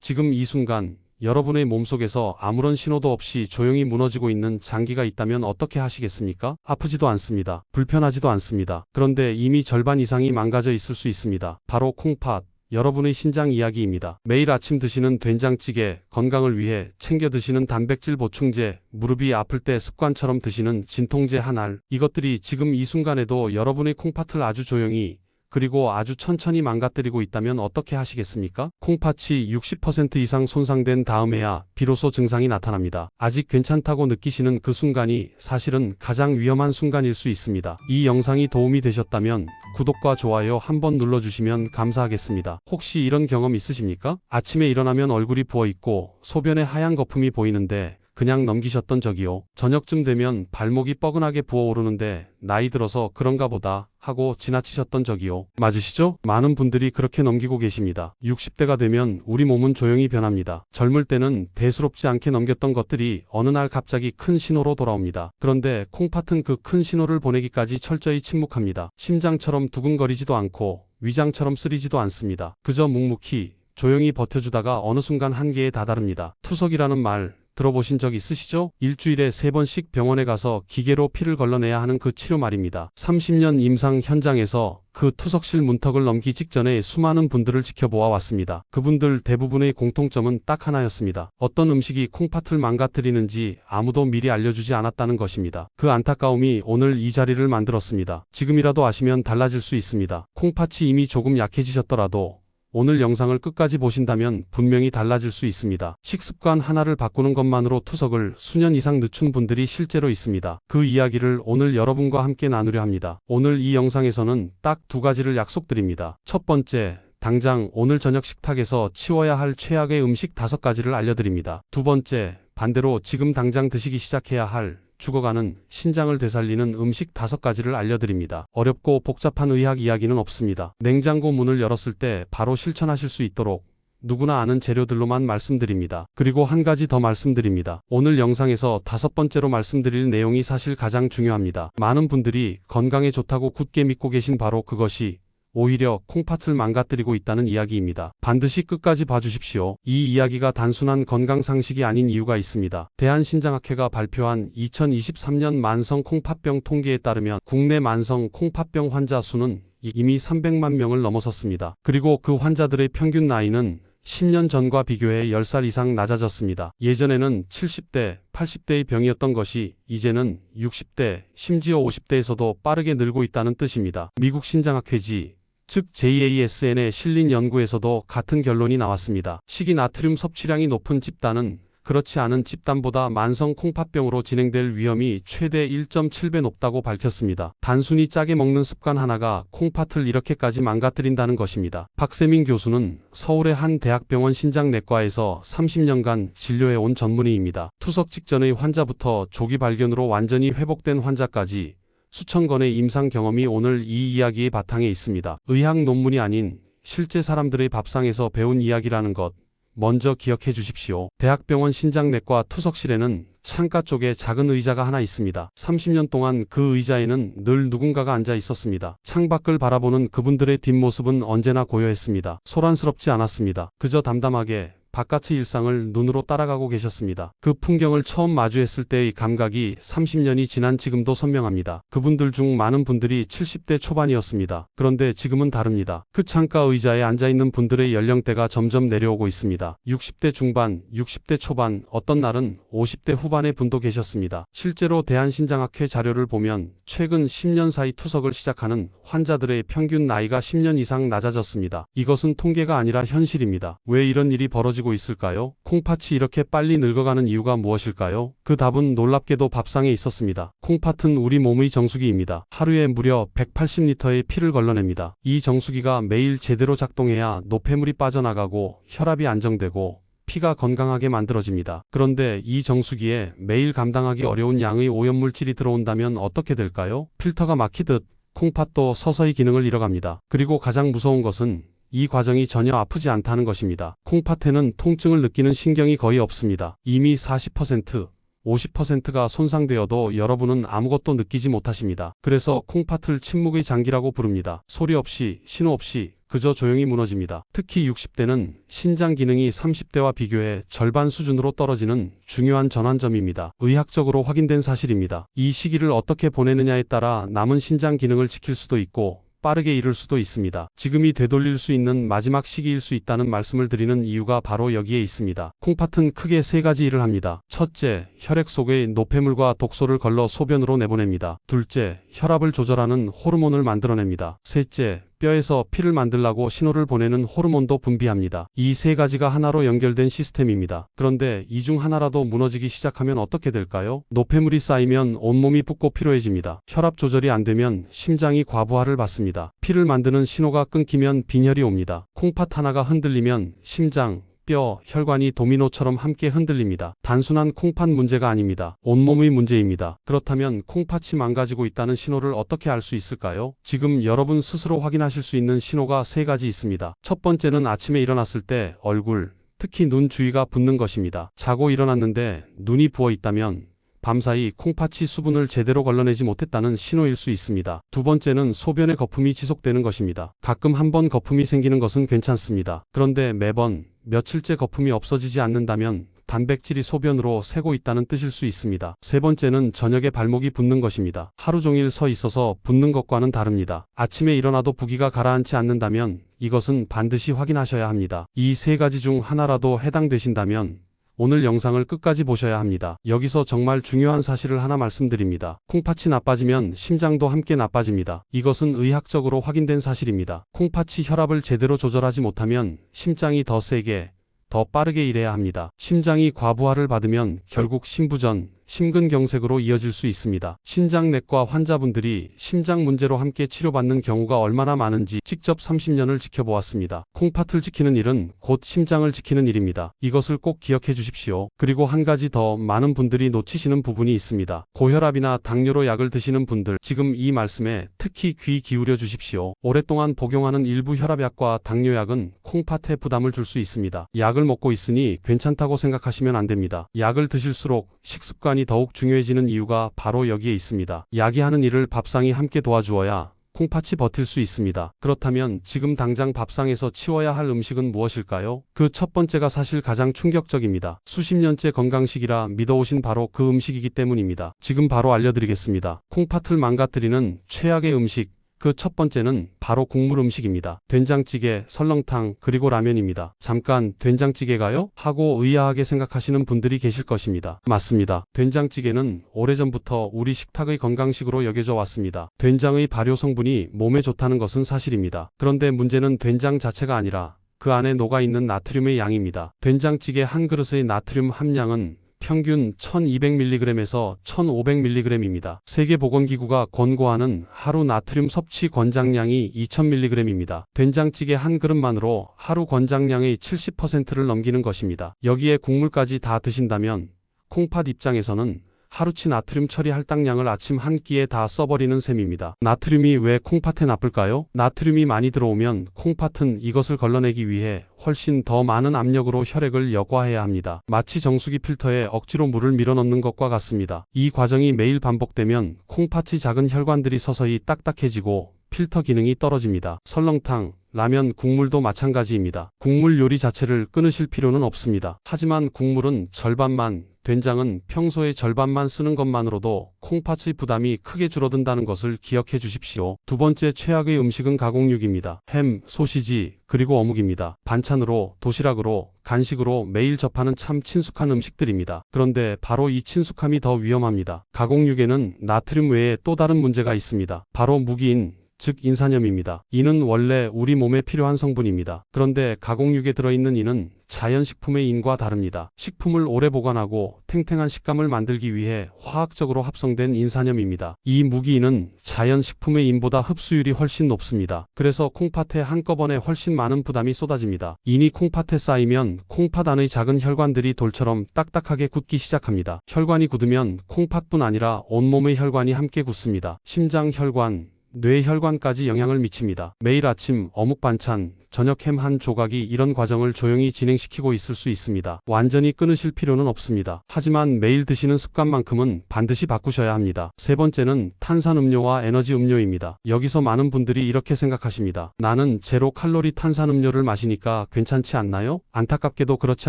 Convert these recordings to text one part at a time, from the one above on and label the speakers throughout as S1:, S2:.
S1: 지금 이 순간 여러분의 몸속에서 아무런 신호도 없이 조용히 무너지고 있는 장기가 있다면 어떻게 하시겠습니까? 아프지도 않습니다. 불편하지도 않습니다. 그런데 이미 절반 이상이 망가져 있을 수 있습니다. 바로 콩팥. 여러분의 신장 이야기입니다. 매일 아침 드시는 된장찌개, 건강을 위해 챙겨 드시는 단백질 보충제, 무릎이 아플 때 습관처럼 드시는 진통제 한 알. 이것들이 지금 이 순간에도 여러분의 콩팥을 아주 조용히 그리고 아주 천천히 망가뜨리고 있다면 어떻게 하시겠습니까? 콩팥이 60% 이상 손상된 다음에야 비로소 증상이 나타납니다. 아직 괜찮다고 느끼시는 그 순간이 사실은 가장 위험한 순간일 수 있습니다. 이 영상이 도움이 되셨다면 구독과 좋아요 한번 눌러주시면 감사하겠습니다. 혹시 이런 경험 있으십니까? 아침에 일어나면 얼굴이 부어있고 소변에 하얀 거품이 보이는데 그냥 넘기셨던 적이요. 저녁쯤 되면 발목이 뻐근하게 부어오르는데 나이 들어서 그런가 보다 하고 지나치셨던 적이요. 맞으시죠? 많은 분들이 그렇게 넘기고 계십니다. 60대가 되면 우리 몸은 조용히 변합니다. 젊을 때는 대수롭지 않게 넘겼던 것들이 어느 날 갑자기 큰 신호로 돌아옵니다. 그런데 콩팥은 그 큰 신호를 보내기까지 철저히 침묵합니다. 심장처럼 두근거리지도 않고 위장처럼 쓰리지도 않습니다. 그저 묵묵히 조용히 버텨주다가 어느 순간 한계에 다다릅니다. 투석이라는 말 들어보신 적 있으시죠? 일주일에 3번씩 병원에 가서 기계로 피를 걸러내야 하는 그 치료 말입니다. 30년 임상 현장에서 그 투석실 문턱을 넘기 직전에 수많은 분들을 지켜보아 왔습니다. 그분들 대부분의 공통점은 딱 하나였습니다. 어떤 음식이 콩팥을 망가뜨리는지 아무도 미리 알려주지 않았다는 것입니다. 그 안타까움이 오늘 이 자리를 만들었습니다. 지금이라도 아시면 달라질 수 있습니다. 콩팥이 이미 조금 약해지셨더라도 오늘 영상을 끝까지 보신다면 분명히 달라질 수 있습니다. 식습관 하나를 바꾸는 것만으로 투석을 수년 이상 늦춘 분들이 실제로 있습니다. 그 이야기를 오늘 여러분과 함께 나누려 합니다. 오늘 이 영상에서는 딱 2가지를 약속드립니다. 첫 번째, 당장 오늘 저녁 식탁에서 치워야 할 최악의 음식 5가지를 알려드립니다. 두 번째, 반대로 지금 당장 드시기 시작해야 할 죽어가는 신장을 되살리는 음식 5가지를 알려드립니다. 어렵고 복잡한 의학 이야기는 없습니다. 냉장고 문을 열었을 때 바로 실천하실 수 있도록 누구나 아는 재료들로만 말씀드립니다. 그리고 한 가지 더 말씀드립니다. 오늘 영상에서 5번째로 말씀드릴 내용이 사실 가장 중요합니다. 많은 분들이 건강에 좋다고 굳게 믿고 계신 바로 그것이 오히려 콩팥을 망가뜨리고 있다는 이야기입니다. 반드시 끝까지 봐주십시오. 이 이야기가 단순한 건강 상식이 아닌 이유가 있습니다. 대한신장학회가 발표한 2023년 만성 콩팥병 통계에 따르면 국내 만성 콩팥병 환자 수는 이미 300만 명을 넘어섰습니다. 그리고 그 환자들의 평균 나이는 10년 전과 비교해 10살 이상 낮아졌습니다. 예전에는 70대, 80대의 병이었던 것이 이제는 60대, 심지어 50대에서도 빠르게 늘고 있다는 뜻입니다. 미국 신장학회지 즉 JASN에 실린 연구에서도 같은 결론이 나왔습니다. 식이 나트륨 섭취량이 높은 집단은 그렇지 않은 집단보다 만성 콩팥병으로 진행될 위험이 최대 1.7배 높다고 밝혔습니다. 단순히 짜게 먹는 습관 하나가 콩팥을 이렇게까지 망가뜨린다는 것입니다. 박세민 교수는 서울의 한 대학병원 신장내과에서 30년간 진료해온 전문의입니다. 투석 직전의 환자부터 조기 발견으로 완전히 회복된 환자까지 수천 건의 임상 경험이 오늘 이 이야기의 바탕에 있습니다. 의학 논문이 아닌 실제 사람들의 밥상에서 배운 이야기라는 것 먼저 기억해 주십시오. 대학병원 신장내과 투석실에는 창가 쪽에 작은 의자가 하나 있습니다. 30년 동안 그 의자에는 늘 누군가가 앉아 있었습니다. 창밖을 바라보는 그분들의 뒷모습은 언제나 고요했습니다. 소란스럽지 않았습니다. 그저 담담하게 바깥의 일상을 눈으로 따라가고 계셨습니다. 그 풍경을 처음 마주했을 때의 감각이 30년이 지난 지금도 선명합니다. 그분들 중 많은 분들이 70대 초반이었습니다. 그런데 지금은 다릅니다. 그 창가 의자에 앉아있는 분들의 연령대가 점점 내려오고 있습니다. 60대 중반, 60대 초반, 어떤 날은 50대 후반의 분도 계셨습니다. 실제로 대한신장학회 자료를 보면 최근 10년 사이 투석을 시작하는 환자들의 평균 나이가 10년 이상 낮아졌습니다. 이것은 통계가 아니라 현실입니다. 왜 이런 일이 벌어지고 있을까요? 콩팥이 이렇게 빨리 늙어가는 이유가 무엇일까요? 그 답은 놀랍게도 밥상에 있었습니다. 콩팥은 우리 몸의 정수기입니다. 하루에 무려 180리터의 피를 걸러냅니다. 이 정수기가 매일 제대로 작동해야 노폐물이 빠져나가고 혈압이 안정되고 피가 건강하게 만들어집니다. 그런데 이 정수기에 매일 감당하기 어려운 양의 오염물질이 들어온다면 어떻게 될까요? 필터가 막히듯 콩팥도 서서히 기능을 잃어갑니다. 그리고 가장 무서운 것은 이 과정이 전혀 아프지 않다는 것입니다. 콩팥에는 통증을 느끼는 신경이 거의 없습니다. 이미 40%, 50%가 손상되어도 여러분은 아무것도 느끼지 못하십니다. 그래서 콩팥을 침묵의 장기라고 부릅니다. 소리 없이, 신호 없이 그저 조용히 무너집니다. 특히 60대는 신장 기능이 30대와 비교해 절반 수준으로 떨어지는 중요한 전환점입니다. 의학적으로 확인된 사실입니다. 이 시기를 어떻게 보내느냐에 따라 남은 신장 기능을 지킬 수도 있고 빠르게 이룰 수도 있습니다. 지금이 되돌릴 수 있는 마지막 시기일 수 있다는 말씀을 드리는 이유가 바로 여기에 있습니다. 콩팥은 크게 세 가지 일을 합니다. 첫째, 혈액 속의 노폐물과 독소를 걸러 소변으로 내보냅니다. 둘째, 혈압을 조절하는 호르몬을 만들어냅니다. 셋째, 뼈에서 피를 만들라고 신호를 보내는 호르몬도 분비합니다. 이 세 가지가 하나로 연결된 시스템입니다. 그런데 이 중 하나라도 무너지기 시작하면 어떻게 될까요? 노폐물이 쌓이면 온몸이 붓고 피로해집니다. 혈압 조절이 안 되면 심장이 과부하를 받습니다. 피를 만드는 신호가 끊기면 빈혈이 옵니다. 콩팥 하나가 흔들리면 심장, 뼈, 혈관이 도미노처럼 함께 흔들립니다. 단순한 콩팥 문제가 아닙니다. 온몸의 문제입니다. 그렇다면 콩팥이 망가지고 있다는 신호를 어떻게 알 수 있을까요? 지금 여러분 스스로 확인하실 수 있는 신호가 세 가지 있습니다. 첫 번째는 아침에 일어났을 때 얼굴, 특히 눈 주위가 붓는 것입니다. 자고 일어났는데 눈이 부어 있다면 밤사이 콩팥이 수분을 제대로 걸러내지 못했다는 신호일 수 있습니다. 두 번째는 소변의 거품이 지속되는 것입니다. 가끔 한번 거품이 생기는 것은 괜찮습니다. 그런데 매번 며칠째 거품이 없어지지 않는다면 단백질이 소변으로 새고 있다는 뜻일 수 있습니다. 세 번째는 저녁에 발목이 붓는 것입니다. 하루 종일 서 있어서 붓는 것과는 다릅니다. 아침에 일어나도 부기가 가라앉지 않는다면 이것은 반드시 확인하셔야 합니다. 이 세 가지 중 하나라도 해당되신다면 오늘 영상을 끝까지 보셔야 합니다. 여기서 정말 중요한 사실을 하나 말씀드립니다. 콩팥이 나빠지면 심장도 함께 나빠집니다. 이것은 의학적으로 확인된 사실입니다. 콩팥이 혈압을 제대로 조절하지 못하면 심장이 더 세게, 더 빠르게 일해야 합니다. 심장이 과부하를 받으면 결국 심부전, 심근경색으로 이어질 수 있습니다. 신장내과 환자분들이 심장 문제로 함께 치료받는 경우가 얼마나 많은지 직접 30년을 지켜보았습니다. 콩팥을 지키는 일은 곧 심장을 지키는 일입니다. 이것을 꼭 기억해 주십시오. 그리고 한 가지 더 많은 분들이 놓치시는 부분이 있습니다. 고혈압이나 당뇨로 약을 드시는 분들, 지금 이 말씀에 특히 귀 기울여 주십시오. 오랫동안 복용하는 일부 혈압약과 당뇨약은 콩팥에 부담을 줄 수 있습니다. 약을 먹고 있으니 괜찮다고 생각하시면 안 됩니다. 약을 드실수록 식습관이 더욱 중요해지는 이유가 바로 여기에 있습니다. 약이 하는 일을 밥상이 함께 도와주어야 콩팥이 버틸 수 있습니다. 그렇다면 지금 당장 밥상에서 치워야 할 음식은 무엇일까요? 그 첫 번째가 사실 가장 충격적입니다. 수십 년째 건강식이라 믿어오신 바로 그 음식이기 때문입니다. 지금 바로 알려드리겠습니다. 콩팥을 망가뜨리는 최악의 음식, 그 첫 번째는 바로 국물 음식입니다. 된장찌개, 설렁탕, 그리고 라면입니다. 잠깐, 된장찌개가요? 하고 의아하게 생각하시는 분들이 계실 것입니다. 맞습니다. 된장찌개는 오래전부터 우리 식탁의 건강식으로 여겨져 왔습니다. 된장의 발효 성분이 몸에 좋다는 것은 사실입니다. 그런데 문제는 된장 자체가 아니라 그 안에 녹아있는 나트륨의 양입니다. 된장찌개 한 그릇의 나트륨 함량은 평균 1200mg에서 1500mg입니다. 세계보건기구가 권고하는 하루 나트륨 섭취 권장량이 2000mg입니다. 된장찌개 한 그릇만으로 하루 권장량의 70%를 넘기는 것입니다. 여기에 국물까지 다 드신다면 콩팥 입장에서는 하루치 나트륨 처리 할당량을 아침 한 끼에 다 써버리는 셈입니다. 나트륨이 왜 콩팥에 나쁠까요? 나트륨이 많이 들어오면 콩팥은 이것을 걸러내기 위해 훨씬 더 많은 압력으로 혈액을 여과해야 합니다. 마치 정수기 필터에 억지로 물을 밀어넣는 것과 같습니다. 이 과정이 매일 반복되면 콩팥의 작은 혈관들이 서서히 딱딱해지고 필터 기능이 떨어집니다. 설렁탕, 라면, 국물도 마찬가지입니다. 국물 요리 자체를 끊으실 필요는 없습니다. 하지만 국물은 절반만, 된장은 평소의 절반만 쓰는 것만으로도 콩팥의 부담이 크게 줄어든다는 것을 기억해 주십시오. 두 번째 최악의 음식은 가공육입니다. 햄, 소시지, 그리고 어묵입니다. 반찬으로, 도시락으로, 간식으로 매일 접하는 참 친숙한 음식들입니다. 그런데 바로 이 친숙함이 더 위험합니다. 가공육에는 나트륨 외에 또 다른 문제가 있습니다. 바로 무기인, 즉 인산염입니다. 이는 원래 우리 몸에 필요한 성분입니다. 그런데 가공육에 들어있는 이는 자연식품의 인과 다릅니다. 식품을 오래 보관하고 탱탱한 식감을 만들기 위해 화학적으로 합성된 인산염입니다. 이 무기인은 자연식품의 인보다 흡수율이 훨씬 높습니다. 그래서 콩팥에 한꺼번에 훨씬 많은 부담이 쏟아집니다. 인이 콩팥에 쌓이면 콩팥 안의 작은 혈관들이 돌처럼 딱딱하게 굳기 시작합니다. 혈관이 굳으면 콩팥뿐 아니라 온몸의 혈관이 함께 굳습니다. 심장 혈관, 뇌혈관까지 영향을 미칩니다. 매일 아침 어묵 반찬, 저녁 햄 한 조각이 이런 과정을 조용히 진행시키고 있을 수 있습니다. 완전히 끊으실 필요는 없습니다. 하지만 매일 드시는 습관만큼은 반드시 바꾸셔야 합니다. 세 번째는 탄산음료와 에너지 음료입니다. 여기서 많은 분들이 이렇게 생각하십니다. 나는 제로 칼로리 탄산음료를 마시니까 괜찮지 않나요? 안타깝게도 그렇지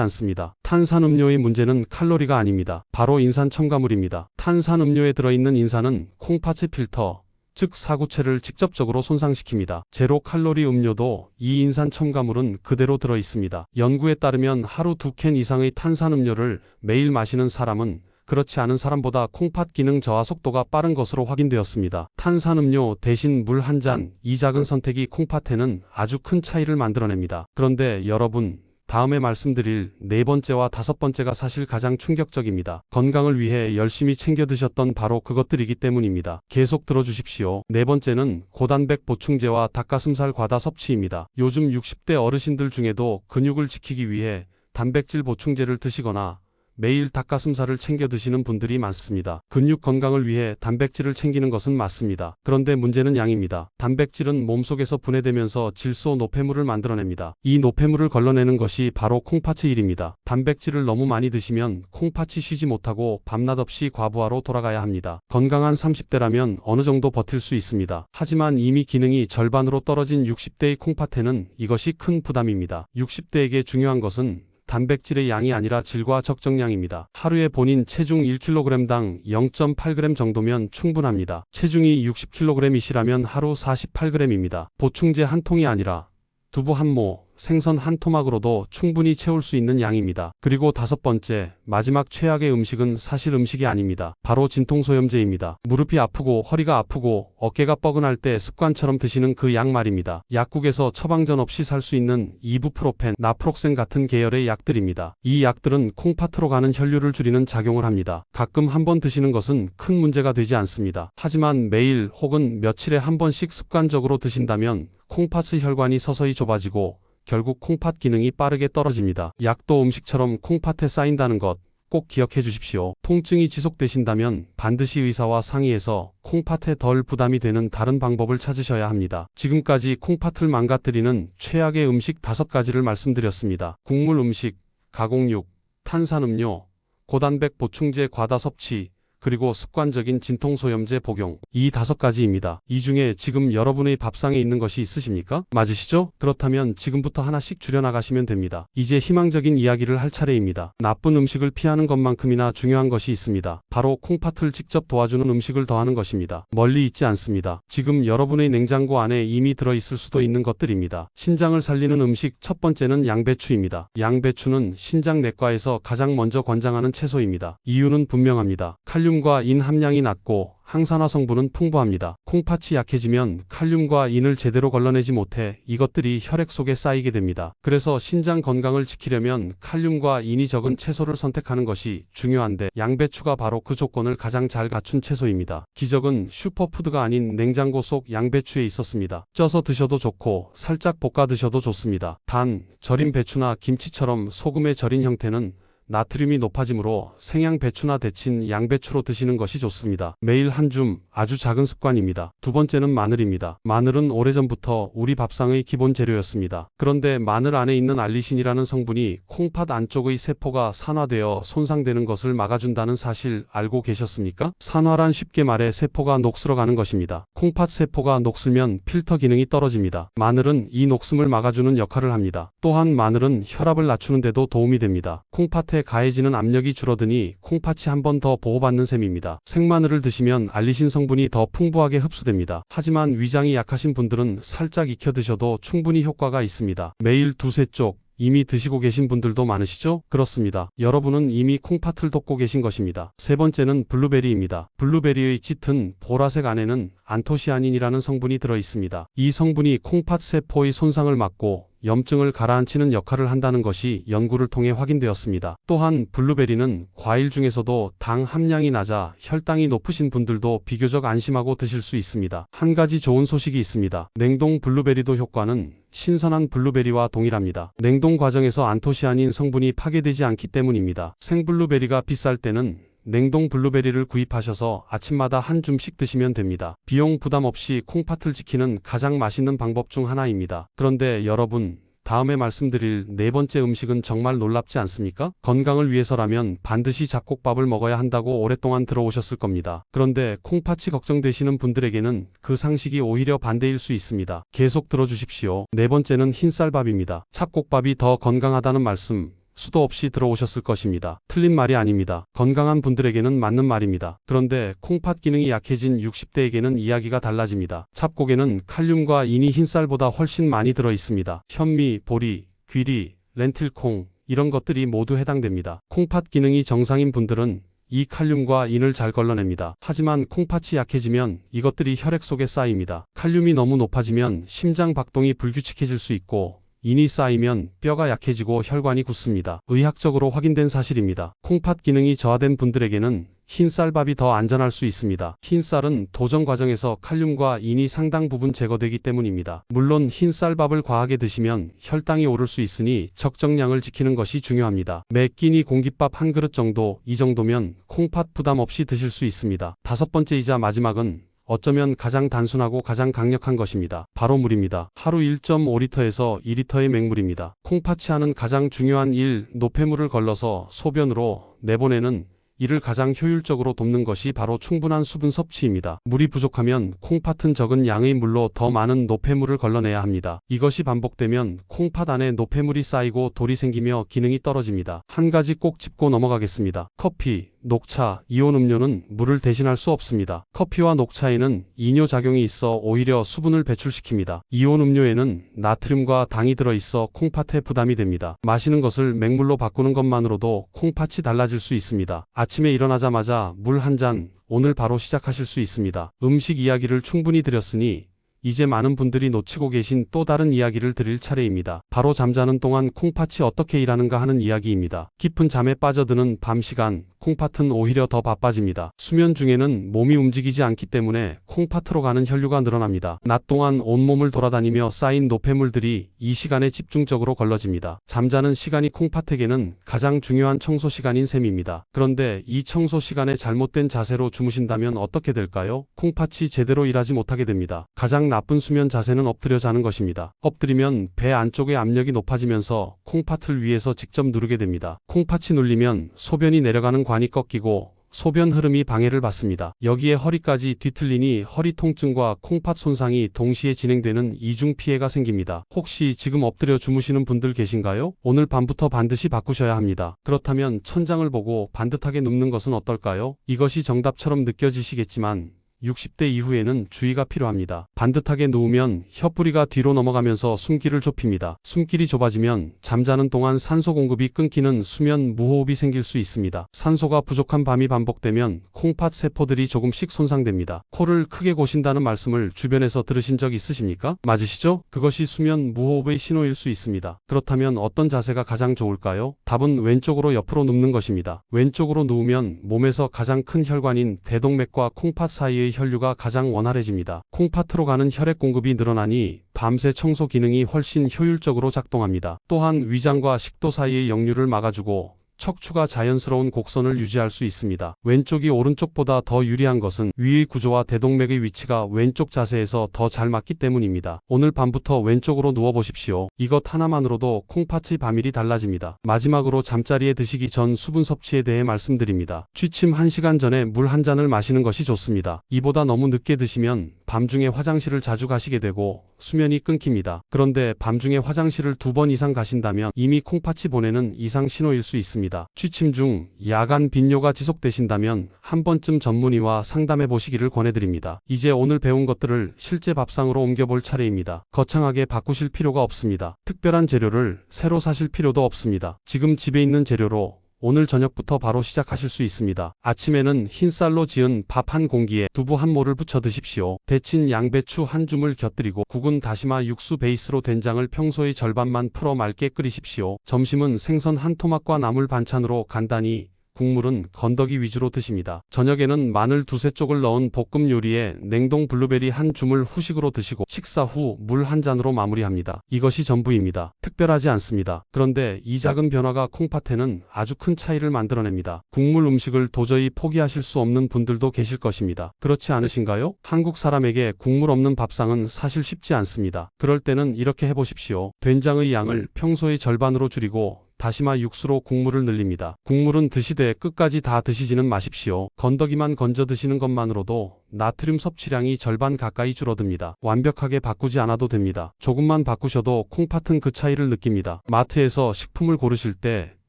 S1: 않습니다. 탄산음료의 문제는 칼로리가 아닙니다. 바로 인산 첨가물입니다. 탄산음료에 들어있는 인산은 콩팥의 필터, 즉 사구체를 직접적으로 손상시킵니다. 제로 칼로리 음료도 이 인산 첨가물은 그대로 들어 있습니다. 연구에 따르면 하루 2캔 이상의 탄산음료를 매일 마시는 사람은 그렇지 않은 사람보다 콩팥 기능 저하 속도가 빠른 것으로 확인되었습니다. 탄산음료 대신 물 한 잔, 이 작은 선택이 콩팥에는 아주 큰 차이를 만들어냅니다. 그런데 여러분, 다음에 말씀드릴 네 번째와 다섯 번째가 사실 가장 충격적입니다. 건강을 위해 열심히 챙겨 드셨던 바로 그것들이기 때문입니다. 계속 들어주십시오. 네 번째는 고단백 보충제와 닭가슴살 과다 섭취입니다. 요즘 60대 어르신들 중에도 근육을 지키기 위해 단백질 보충제를 드시거나 매일 닭가슴살을 챙겨 드시는 분들이 많습니다. 근육 건강을 위해 단백질을 챙기는 것은 맞습니다. 그런데 문제는 양입니다. 단백질은 몸속에서 분해되면서 질소 노폐물을 만들어냅니다. 이 노폐물을 걸러내는 것이 바로 콩팥의 일입니다. 단백질을 너무 많이 드시면 콩팥이 쉬지 못하고 밤낮 없이 과부하로 돌아가야 합니다. 건강한 30대라면 어느 정도 버틸 수 있습니다. 하지만 이미 기능이 절반으로 떨어진 60대의 콩팥에는 이것이 큰 부담입니다. 60대에게 중요한 것은 단백질의 양이 아니라 질과 적정량입니다. 하루에 본인 체중 1kg당 0.8g 정도면 충분합니다. 체중이 60kg이시라면 하루 48g입니다. 보충제 한 통이 아니라 두부 한 모, 생선 한 토막으로도 충분히 채울 수 있는 양입니다. 그리고 다섯 번째, 마지막 최악의 음식은 사실 음식이 아닙니다. 바로 진통소염제입니다. 무릎이 아프고 허리가 아프고 어깨가 뻐근할 때 습관처럼 드시는 그 약 말입니다. 약국에서 처방전 없이 살 수 있는 이부프로펜, 나프록센 같은 계열의 약들입니다. 이 약들은 콩팥으로 가는 혈류를 줄이는 작용을 합니다. 가끔 한 번 드시는 것은 큰 문제가 되지 않습니다. 하지만 매일 혹은 며칠에 한 번씩 습관적으로 드신다면 콩팥의 혈관이 서서히 좁아지고 결국 콩팥 기능이 빠르게 떨어집니다. 약도 음식처럼 콩팥에 쌓인다는 것 꼭 기억해 주십시오. 통증이 지속되신다면 반드시 의사와 상의해서 콩팥에 덜 부담이 되는 다른 방법을 찾으셔야 합니다. 지금까지 콩팥을 망가뜨리는 최악의 음식 5가지를 말씀드렸습니다. 국물 음식, 가공육, 탄산음료, 고단백 보충제 과다 섭취, 그리고 습관적인 진통소염제 복용, 이 5가지입니다. 이 중에 지금 여러분의 밥상에 있는 것이 있으십니까? 맞으시죠? 그렇다면 지금부터 하나씩 줄여나가시면 됩니다. 이제 희망적인 이야기를 할 차례입니다. 나쁜 음식을 피하는 것만큼이나 중요한 것이 있습니다. 바로 콩팥을 직접 도와주는 음식을 더하는 것입니다. 멀리 있지 않습니다. 지금 여러분의 냉장고 안에 이미 들어있을 수도 있는 것들입니다. 신장을 살리는 음식 첫 번째는 양배추입니다. 양배추는 신장내과에서 가장 먼저 권장하는 채소입니다. 이유는 분명합니다. 칼륨과 인 함량이 낮고 항산화 성분은 풍부합니다. 콩팥이 약해지면 칼륨과 인을 제대로 걸러내지 못해 이것들이 혈액 속에 쌓이게 됩니다. 그래서 신장 건강을 지키려면 칼륨과 인이 적은 채소를 선택하는 것이 중요한데 양배추가 바로 그 조건을 가장 잘 갖춘 채소입니다. 기적은 슈퍼푸드가 아닌 냉장고 속 양배추에 있었습니다. 쪄서 드셔도 좋고 살짝 볶아 드셔도 좋습니다. 단, 절인 배추나 김치처럼 소금에 절인 형태는 나트륨이 높아지므로 생양 배추나 데친 양배추로 드시는 것이 좋습니다. 매일 한 줌, 아주 작은 습관입니다. 두 번째는 마늘입니다. 마늘은 오래전부터 우리 밥상의 기본 재료였습니다. 그런데 마늘 안에 있는 알리신이라는 성분이 콩팥 안쪽의 세포가 산화되어 손상되는 것을 막아준다는 사실 알고 계셨습니까? 산화란 쉽게 말해 세포가 녹슬어가는 것입니다. 콩팥 세포가 녹슬면 필터 기능이 떨어집니다. 마늘은 이 녹슴을 막아주는 역할을 합니다. 또한 마늘은 혈압을 낮추는 데도 도움이 됩니다. 콩팥에 가해지는 압력이 줄어드니 콩팥이 한 번 더 보호받는 셈입니다. 생마늘을 드시면 알리신 성분이 더 풍부하게 흡수됩니다. 하지만 위장이 약하신 분들은 살짝 익혀 드셔도 충분히 효과가 있습니다. 매일 두세 쪽 이미 드시고 계신 분들도 많으시죠? 그렇습니다. 여러분은 이미 콩팥을 돕고 계신 것입니다. 세 번째는 블루베리입니다. 블루베리의 짙은 보라색 안에는 안토시아닌이라는 성분이 들어 있습니다. 이 성분이 콩팥 세포의 손상을 막고 염증을 가라앉히는 역할을 한다는 것이 연구를 통해 확인되었습니다. 또한 블루베리는 과일 중에서도 당 함량이 낮아 혈당이 높으신 분들도 비교적 안심하고 드실 수 있습니다. 한 가지 좋은 소식이 있습니다. 냉동 블루베리도 효과는 신선한 블루베리와 동일합니다. 냉동 과정에서 안토시아닌 성분이 파괴되지 않기 때문입니다. 생블루베리가 비쌀 때는 냉동 블루베리를 구입하셔서 아침마다 한 줌씩 드시면 됩니다. 비용 부담 없이 콩팥을 지키는 가장 맛있는 방법 중 하나입니다. 그런데 여러분, 다음에 말씀드릴 네 번째 음식은 정말 놀랍지 않습니까? 건강을 위해서라면 반드시 잡곡밥을 먹어야 한다고 오랫동안 들어오셨을 겁니다. 그런데 콩팥이 걱정되시는 분들에게는 그 상식이 오히려 반대일 수 있습니다. 계속 들어주십시오. 네 번째는 흰쌀밥입니다. 잡곡밥이 더 건강하다는 말씀, 수도 없이 들어오셨을 것입니다. 틀린 말이 아닙니다. 건강한 분들에게는 맞는 말입니다. 그런데 콩팥 기능이 약해진 60대에게는 이야기가 달라집니다. 잡곡에는 칼륨과 인이 흰쌀보다 훨씬 많이 들어 있습니다. 현미, 보리, 귀리, 렌틸콩 이런 것들이 모두 해당됩니다. 콩팥 기능이 정상인 분들은 이 칼륨과 인을 잘 걸러냅니다. 하지만 콩팥이 약해지면 이것들이 혈액 속에 쌓입니다. 칼륨이 너무 높아지면 심장 박동이 불규칙해질 수 있고 인이 쌓이면 뼈가 약해지고 혈관이 굳습니다. 의학적으로 확인된 사실입니다. 콩팥 기능이 저하된 분들에게는 흰쌀밥이 더 안전할 수 있습니다. 흰쌀은 도정 과정에서 칼륨과 인이 상당 부분 제거되기 때문입니다. 물론 흰쌀밥을 과하게 드시면 혈당이 오를 수 있으니 적정량을 지키는 것이 중요합니다. 매 끼니 공깃밥 한 그릇 정도, 이 정도면 콩팥 부담 없이 드실 수 있습니다. 다섯 번째이자 마지막은 어쩌면 가장 단순하고 가장 강력한 것입니다. 바로 물입니다. 하루 1.5리터에서 2리터의 맹물입니다. 콩팥이 하는 가장 중요한 일, 노폐물을 걸러서 소변으로 내보내는 이를 가장 효율적으로 돕는 것이 바로 충분한 수분 섭취입니다. 물이 부족하면 콩팥은 적은 양의 물로 더 많은 노폐물을 걸러내야 합니다. 이것이 반복되면 콩팥 안에 노폐물이 쌓이고 돌이 생기며 기능이 떨어집니다. 한 가지 꼭 짚고 넘어가겠습니다. 커피, 녹차, 이온 음료는 물을 대신할 수 없습니다. 커피와 녹차에는 이뇨작용이 있어 오히려 수분을 배출시킵니다. 이온 음료에는 나트륨과 당이 들어있어 콩팥에 부담이 됩니다. 마시는 것을 맹물로 바꾸는 것만으로도 콩팥이 달라질 수 있습니다. 아침에 일어나자마자 물 한 잔, 오늘 바로 시작하실 수 있습니다. 음식 이야기를 충분히 드렸으니 이제 많은 분들이 놓치고 계신 또 다른 이야기를 드릴 차례입니다. 바로 잠자는 동안 콩팥이 어떻게 일하는가 하는 이야기입니다. 깊은 잠에 빠져드는 밤 시간, 콩팥은 오히려 더 바빠집니다. 수면 중에는 몸이 움직이지 않기 때문에 콩팥으로 가는 혈류가 늘어납니다. 낮 동안 온몸을 돌아다니며 쌓인 노폐물들이 이 시간에 집중적으로 걸러집니다. 잠자는 시간이 콩팥에게는 가장 중요한 청소 시간인 셈입니다. 그런데 이 청소 시간에 잘못된 자세로 주무신다면 어떻게 될까요? 콩팥이 제대로 일하지 못하게 됩니다. 가장 나쁜 수면 자세는 엎드려 자는 것입니다. 엎드리면 배 안쪽의 압력이 높아지면서 콩팥을 위에서 직접 누르게 됩니다. 콩팥이 눌리면 소변이 내려가는 관이 꺾이고 소변 흐름이 방해를 받습니다. 여기에 허리까지 뒤틀리니 허리 통증과 콩팥 손상이 동시에 진행되는 이중 피해가 생깁니다. 혹시 지금 엎드려 주무시는 분들 계신가요? 오늘 밤부터 반드시 바꾸셔야 합니다. 그렇다면 천장을 보고 반듯하게 눕는 것은 어떨까요? 이것이 정답처럼 느껴지시겠지만 60대 이후에는 주의가 필요합니다. 반듯하게 누우면 혀뿌리가 뒤로 넘어가면서 숨길을 좁힙니다. 숨길이 좁아지면 잠자는 동안 산소 공급이 끊기는 수면 무호흡이 생길 수 있습니다. 산소가 부족한 밤이 반복되면 콩팥 세포들이 조금씩 손상됩니다. 코를 크게 고신다는 말씀을 주변에서 들으신 적 있으십니까? 맞으시죠? 그것이 수면 무호흡의 신호일 수 있습니다. 그렇다면 어떤 자세가 가장 좋을까요? 답은 왼쪽으로 옆으로 눕는 것입니다. 왼쪽으로 누우면 몸에서 가장 큰 혈관인 대동맥과 콩팥 사이의 혈류가 가장 원활해집니다. 콩팥으로 가는 혈액 공급이 늘어나니 밤새 청소 기능이 훨씬 효율적으로 작동합니다. 또한 위장과 식도 사이의 역류를 막아주고 척추가 자연스러운 곡선을 유지할 수 있습니다. 왼쪽이 오른쪽보다 더 유리한 것은 위의 구조와 대동맥의 위치가 왼쪽 자세에서 더 잘 맞기 때문입니다. 오늘 밤부터 왼쪽으로 누워보십시오. 이것 하나만으로도 콩팥의 밤일이 달라집니다. 마지막으로 잠자리에 드시기 전 수분 섭취에 대해 말씀드립니다. 취침 1시간 전에 물 한 잔을 마시는 것이 좋습니다. 이보다 너무 늦게 드시면 밤중에 화장실을 자주 가시게 되고 수면이 끊깁니다. 그런데 밤중에 화장실을 2번 이상 가신다면 이미 콩팥이 보내는 이상 신호일 수 있습니다. 취침 중 야간 빈뇨가 지속되신다면 한 번쯤 전문의와 상담해 보시기를 권해드립니다. 이제 오늘 배운 것들을 실제 밥상으로 옮겨볼 차례입니다. 거창하게 바꾸실 필요가 없습니다. 특별한 재료를 새로 사실 필요도 없습니다. 지금 집에 있는 재료로 오늘 저녁부터 바로 시작하실 수 있습니다. 아침에는 흰쌀로 지은 밥 한 공기에 두부 한 모를 부쳐 드십시오. 데친 양배추 한 줌을 곁들이고 국은 다시마 육수 베이스로 된장을 평소의 절반만 풀어 맑게 끓이십시오. 점심은 생선 한 토막과 나물 반찬으로 간단히 국물은 건더기 위주로 드십니다. 저녁에는 마늘 두세 쪽을 넣은 볶음 요리에 냉동 블루베리 한 줌을 후식으로 드시고 식사 후 물 한 잔으로 마무리합니다. 이것이 전부입니다. 특별하지 않습니다. 그런데 이 작은 변화가 콩팥에는 아주 큰 차이를 만들어냅니다. 국물 음식을 도저히 포기하실 수 없는 분들도 계실 것입니다. 그렇지 않으신가요? 한국 사람에게 국물 없는 밥상은 사실 쉽지 않습니다. 그럴 때는 이렇게 해보십시오. 된장의 양을 평소의 절반으로 줄이고 다시마 육수로 국물을 늘립니다. 국물은 드시되 끝까지 다 드시지는 마십시오. 건더기만 건져 드시는 것만으로도 나트륨 섭취량이 절반 가까이 줄어듭니다. 완벽하게 바꾸지 않아도 됩니다. 조금만 바꾸셔도 콩팥은 그 차이를 느낍니다. 마트에서 식품을 고르실 때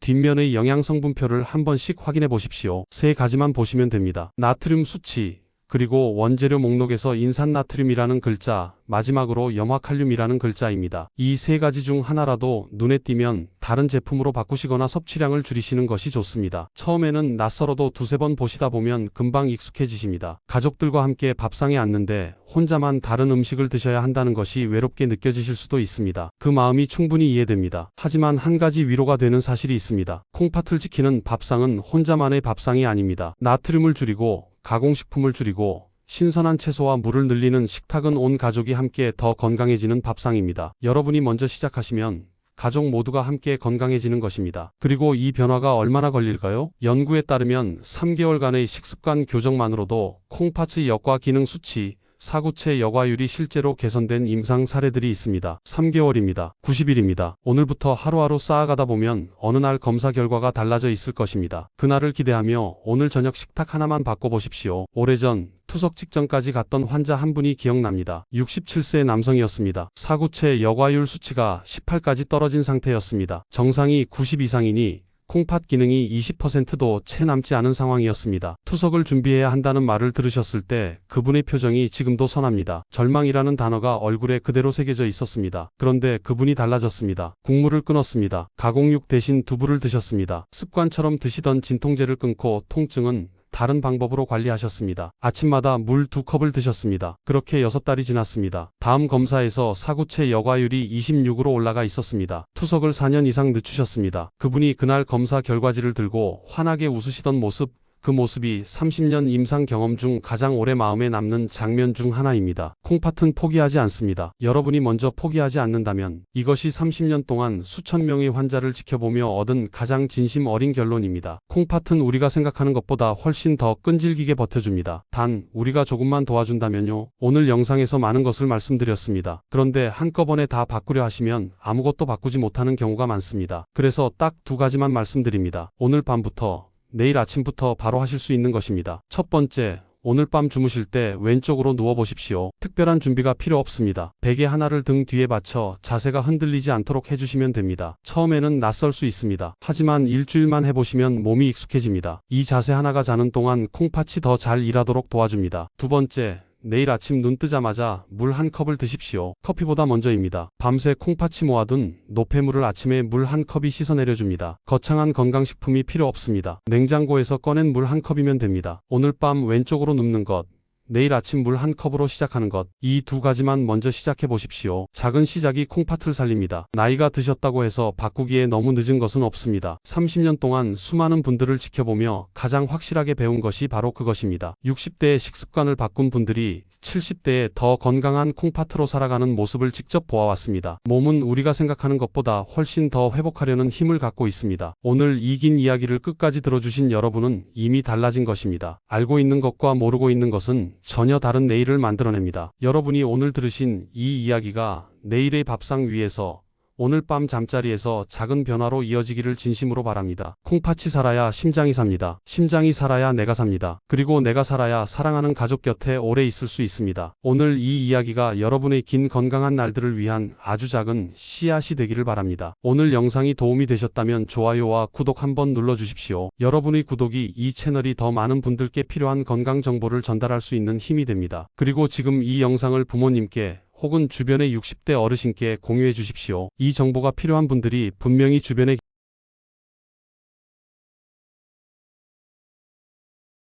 S1: 뒷면의 영양성분표를 한 번씩 확인해 보십시오. 세 가지만 보시면 됩니다. 나트륨 수치, 그리고 원재료 목록에서 인산나트륨이라는 글자, 마지막으로 염화칼륨이라는 글자입니다. 이 세 가지 중 하나라도 눈에 띄면 다른 제품으로 바꾸시거나 섭취량을 줄이시는 것이 좋습니다. 처음에는 낯설어도 두세 번 보시다 보면 금방 익숙해지십니다. 가족들과 함께 밥상에 앉는데 혼자만 다른 음식을 드셔야 한다는 것이 외롭게 느껴지실 수도 있습니다. 그 마음이 충분히 이해됩니다. 하지만 한 가지 위로가 되는 사실이 있습니다. 콩팥을 지키는 밥상은 혼자만의 밥상이 아닙니다. 나트륨을 줄이고 가공식품을 줄이고 신선한 채소와 물을 늘리는 식탁은 온 가족이 함께 더 건강해지는 밥상입니다. 여러분이 먼저 시작하시면 가족 모두가 함께 건강해지는 것입니다. 그리고 이 변화가 얼마나 걸릴까요? 연구에 따르면 3개월간의 식습관 교정만으로도 콩팥의 역과 기능 수치, 사구체 여과율이 실제로 개선된 임상 사례들이 있습니다. 3개월입니다. 90일입니다. 오늘부터 하루하루 쌓아가다 보면 어느 날 검사 결과가 달라져 있을 것입니다. 그날을 기대하며 오늘 저녁 식탁 하나만 바꿔보십시오. 오래전 투석 직전까지 갔던 환자 한 분이 기억납니다. 67세 남성이었습니다. 사구체 여과율 수치가 18까지 떨어진 상태였습니다. 정상이 90 이상이니 콩팥 기능이 20%도 채 남지 않은 상황이었습니다. 투석을 준비해야 한다는 말을 들으셨을 때 그분의 표정이 지금도 선합니다. 절망이라는 단어가 얼굴에 그대로 새겨져 있었습니다. 그런데 그분이 달라졌습니다. 국물을 끊었습니다. 가공육 대신 두부를 드셨습니다. 습관처럼 드시던 진통제를 끊고 통증은 다른 방법으로 관리하셨습니다. 아침마다 물 2컵을 드셨습니다. 그렇게 6달이 지났습니다. 다음 검사에서 사구체 여과율이 26으로 올라가 있었습니다. 투석을 4년 이상 늦추셨습니다. 그분이 그날 검사 결과지를 들고 환하게 웃으시던 모습, 그 모습이 30년 임상 경험 중 가장 오래 마음에 남는 장면 중 하나입니다. 콩팥은 포기하지 않습니다. 여러분이 먼저 포기하지 않는다면 이것이 30년 동안 수천 명의 환자를 지켜보며 얻은 가장 진심 어린 결론입니다. 콩팥은 우리가 생각하는 것보다 훨씬 더 끈질기게 버텨줍니다. 단 우리가 조금만 도와준다면요. 오늘 영상에서 많은 것을 말씀드렸습니다. 그런데 한꺼번에 다 바꾸려 하시면 아무것도 바꾸지 못하는 경우가 많습니다. 그래서 딱 2가지만 말씀드립니다. 오늘 밤부터 내일 아침부터 바로 하실 수 있는 것입니다. 첫 번째, 오늘 밤 주무실 때 왼쪽으로 누워보십시오. 특별한 준비가 필요 없습니다. 베개 하나를 등 뒤에 받쳐 자세가 흔들리지 않도록 해주시면 됩니다. 처음에는 낯설 수 있습니다. 하지만 일주일만 해보시면 몸이 익숙해집니다. 이 자세 하나가 자는 동안 콩팥이 더 잘 일하도록 도와줍니다. 두 번째, 내일 아침 눈 뜨자마자 물 한 컵을 드십시오. 커피보다 먼저입니다. 밤새 콩팥이 모아둔 노폐물을 아침에 물 한 컵이 씻어내려줍니다. 거창한 건강식품이 필요 없습니다. 냉장고에서 꺼낸 물 한 컵이면 됩니다. 오늘 밤 왼쪽으로 눕는 것, 내일 아침 물 한 컵으로 시작하는 것, 이 2가지만 먼저 시작해 보십시오. 작은 시작이 콩팥을 살립니다. 나이가 드셨다고 해서 바꾸기에 너무 늦은 것은 없습니다. 30년 동안 수많은 분들을 지켜보며 가장 확실하게 배운 것이 바로 그것입니다. 60대의 식습관을 바꾼 분들이 70대에 더 건강한 콩팥으로 살아가는 모습을 직접 보아왔습니다. 몸은 우리가 생각하는 것보다 훨씬 더 회복하려는 힘을 갖고 있습니다. 오늘 이 긴 이야기를 끝까지 들어주신 여러분은 이미 달라진 것입니다. 알고 있는 것과 모르고 있는 것은 전혀 다른 내일을 만들어냅니다. 여러분이 오늘 들으신 이 이야기가 내일의 밥상 위에서 오늘 밤 잠자리에서 작은 변화로 이어지기를 진심으로 바랍니다. 콩팥이 살아야 심장이 삽니다. 심장이 살아야 내가 삽니다. 그리고 내가 살아야 사랑하는 가족 곁에 오래 있을 수 있습니다. 오늘 이 이야기가 여러분의 긴 건강한 날들을 위한 아주 작은 씨앗이 되기를 바랍니다. 오늘 영상이 도움이 되셨다면 좋아요와 구독 한번 눌러주십시오. 여러분의 구독이 이 채널이 더 많은 분들께 필요한 건강 정보를 전달할 수 있는 힘이 됩니다. 그리고 지금 이 영상을 부모님께 혹은 주변의 60대 어르신께 공유해 주십시오. 이 정보가 필요한 분들이 분명히 주변에